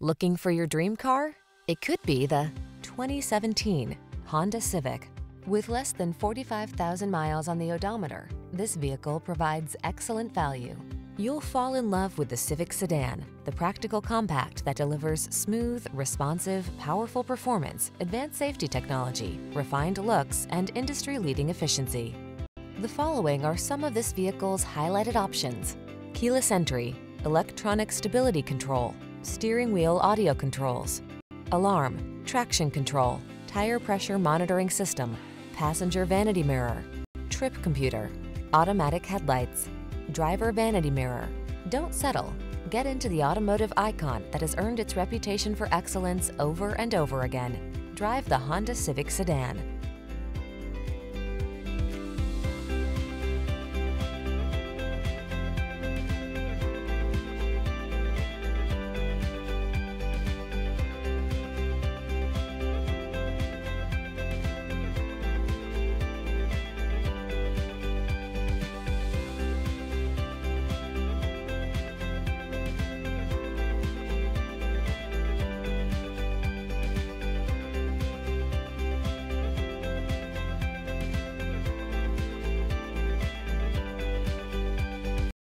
Looking for your dream car? It could be the 2017 Honda Civic. With less than 45,000 miles on the odometer, this vehicle provides excellent value. You'll fall in love with the Civic sedan, the practical compact that delivers smooth, responsive, powerful performance, advanced safety technology, refined looks, and industry-leading efficiency. The following are some of this vehicle's highlighted options: keyless entry, electronic stability control, steering wheel audio controls, alarm, traction control, tire pressure monitoring system, passenger vanity mirror, trip computer, automatic headlights, driver vanity mirror. Don't settle. Get into the automotive icon that has earned its reputation for excellence over and over again. Drive the Honda Civic sedan.